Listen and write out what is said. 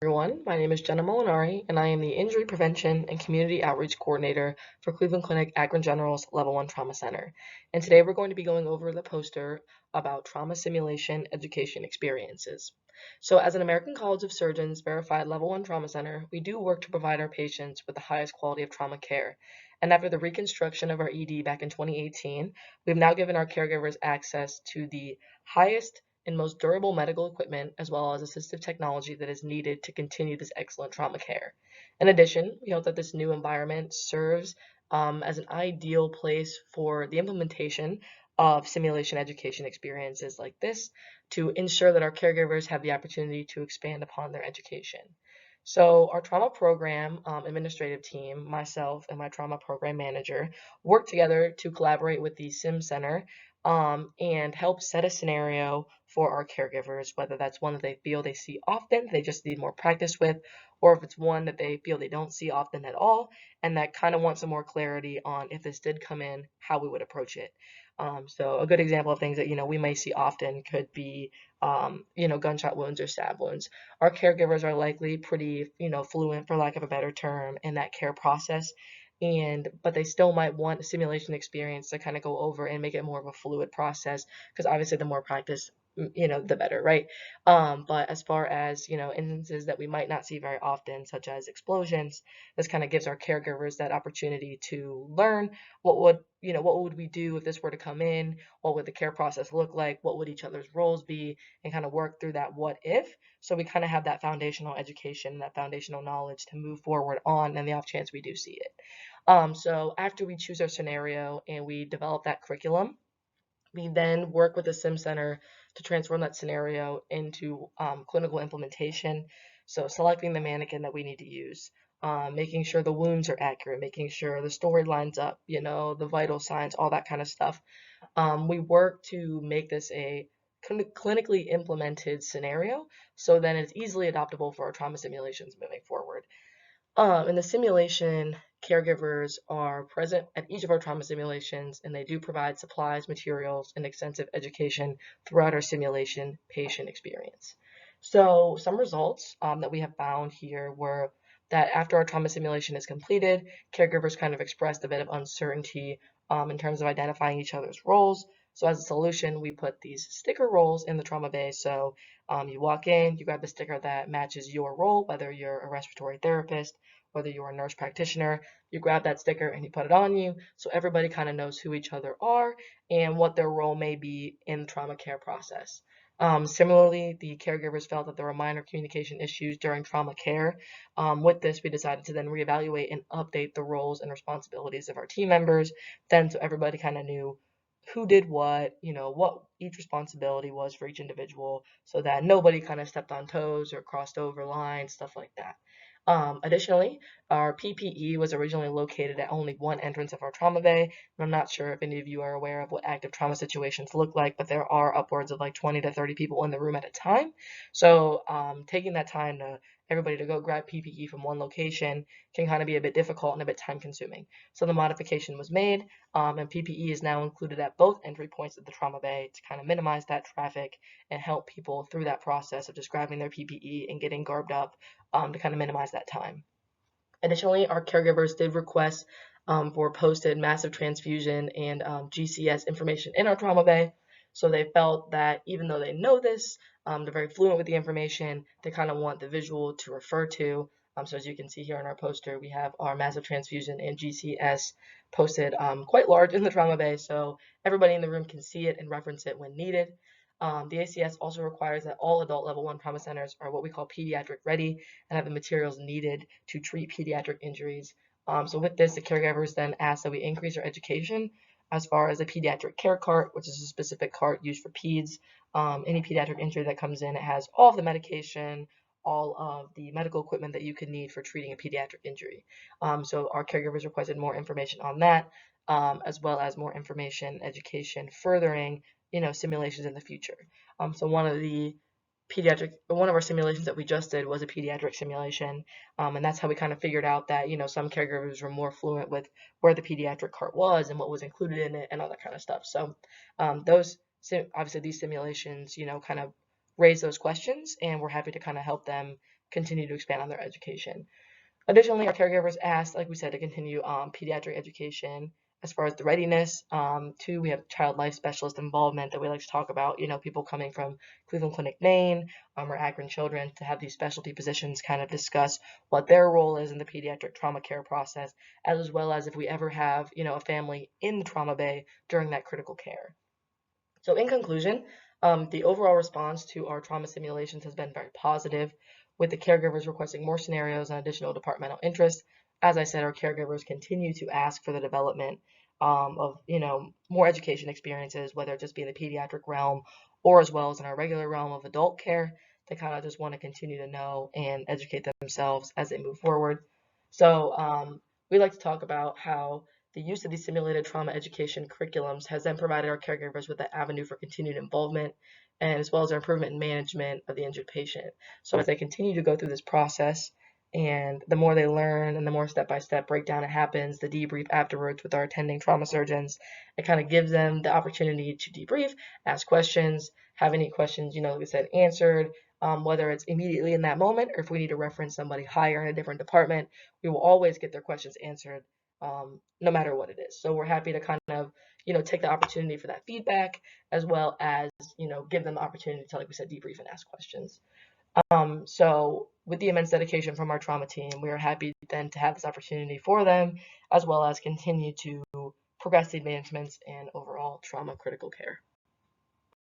Everyone, my name is Jenna Molinari, and I am the Injury Prevention and Community Outreach Coordinator for Cleveland Clinic Akron General's Level 1 Trauma Center. And today we're going to be going over the poster about trauma simulation education experiences. So, as an American College of Surgeons verified Level 1 Trauma Center, we do work to provide our patients with the highest quality of trauma care. And after the reconstruction of our ED back in 2018, we've now given our caregivers access to the highest and most durable medical equipment, as well as assistive technology that is needed to continue this excellent trauma care. In addition, we hope that this new environment serves as an ideal place for the implementation of simulation education experiences like this to ensure that our caregivers have the opportunity to expand upon their education. So our trauma program administrative team, myself and my trauma program manager, work together to collaborate with the Sim Center and help set a scenario for our caregivers, whether that's one that they feel they see often, they just need more practice with, or if it's one that they feel they don't see often at all, and that kind of want some more clarity on if this did come in, how we would approach it. So a good example of things that we may see often could be gunshot wounds or stab wounds. Our caregivers are likely pretty fluent, for lack of a better term, in that care process, but they still might want a simulation experience to kind of go over and make it more of a fluid process, because obviously the more practice the better, right? But as far as instances that we might not see very often, such as explosions, this kind of gives our caregivers that opportunity to learn what would we do if this were to come in, what would the care process look like, what would each other's roles be, and kind of work through that what if, so we kind of have that foundational education, that foundational knowledge to move forward on, and the off chance we do see it. So after we choose our scenario and we develop that curriculum, we then work with the Sim Center to transform that scenario into clinical implementation. So selecting the mannequin that we need to use, making sure the wounds are accurate, making sure the story lines up, the vital signs, all that kind of stuff. We work to make this a clinically implemented scenario so then it's easily adoptable for our trauma simulations moving forward. In the simulation, caregivers are present at each of our trauma simulations, and they do provide supplies, materials, and extensive education throughout our simulation patient experience. So some results that we have found here were that after our trauma simulation is completed, caregivers kind of expressed a bit of uncertainty in terms of identifying each other's roles. So as a solution, we put these sticker roles in the trauma bay. So you walk in, you grab the sticker that matches your role, whether you're a respiratory therapist, whether you're a nurse practitioner, you grab that sticker and you put it on you, so everybody kind of knows who each other are and what their role may be in the trauma care process. Similarly, the caregivers felt that there were minor communication issues during trauma care. With this, we decided to then reevaluate and update the roles and responsibilities of our team members, then so everybody kind of knew who did what, what each responsibility was for each individual, so that nobody kind of stepped on toes or crossed over lines, stuff like that. Additionally, our PPE was originally located at only one entrance of our trauma bay. And I'm not sure if any of you are aware of what active trauma situations look like, but there are upwards of like 20 to 30 people in the room at a time. So taking that time to everybody to go grab PPE from one location can kind of be a bit difficult and a bit time consuming. So the modification was made, and PPE is now included at both entry points of the trauma bay to kind of minimize that traffic and help people through that process of just grabbing their PPE and getting garbed up, to kind of minimize that time. Additionally, our caregivers did request for posted massive transfusion and GCS information in our trauma bay. So they felt that even though they know this, they're very fluent with the information, they kind of want the visual to refer to. So as you can see here on our poster, we have our massive transfusion and GCS posted quite large in the trauma bay, so everybody in the room can see it and reference it when needed. The ACS also requires that all adult level 1 trauma centers are what we call pediatric ready and have the materials needed to treat pediatric injuries. So with this, the caregivers then ask that we increase our education as far as a pediatric care cart, which is a specific cart used for peds. Any pediatric injury that comes in, it has all of the medication, all of the medical equipment that you could need for treating a pediatric injury. So our caregivers requested more information on that, as well as more information, education, furthering simulations in the future. So one of our simulations that we just did was a pediatric simulation, and that's how we kind of figured out that some caregivers were more fluent with where the pediatric cart was and what was included in it and all that kind of stuff. So those obviously these simulations kind of raise those questions, and we're happy to kind of help them continue to expand on their education. Additionally, our caregivers asked, like we said, to continue pediatric education as far as the readiness. Two, we have child life specialist involvement that we like to talk about. People coming from Cleveland Clinic, Maine, or Akron Children to have these specialty positions kind of discuss what their role is in the pediatric trauma care process, as well as if we ever have, a family in the trauma bay during that critical care. So in conclusion, the overall response to our trauma simulations has been very positive, with the caregivers requesting more scenarios and additional departmental interest. As I said, our caregivers continue to ask for the development of, more education experiences, whether it just be in the pediatric realm or as well as in our regular realm of adult care. They kind of just want to continue to know and educate themselves as they move forward. So we like to talk about how the use of these simulated trauma education curriculums has then provided our caregivers with that avenue for continued involvement and as well as their improvement in management of the injured patient. So as they continue to go through this process and the more they learn and the more step-by-step breakdown it happens, the debrief afterwards with our attending trauma surgeons, it kind of gives them the opportunity to debrief, ask questions, have any questions, like I said, answered, whether it's immediately in that moment or if we need to reference somebody higher in a different department, we will always get their questions answered no matter what it is. So we're happy to kind of, take the opportunity for that feedback as well as, give them the opportunity to, like we said, debrief and ask questions. So with the immense dedication from our trauma team, we are happy then to have this opportunity for them as well as continue to progress the advancements in overall trauma critical care.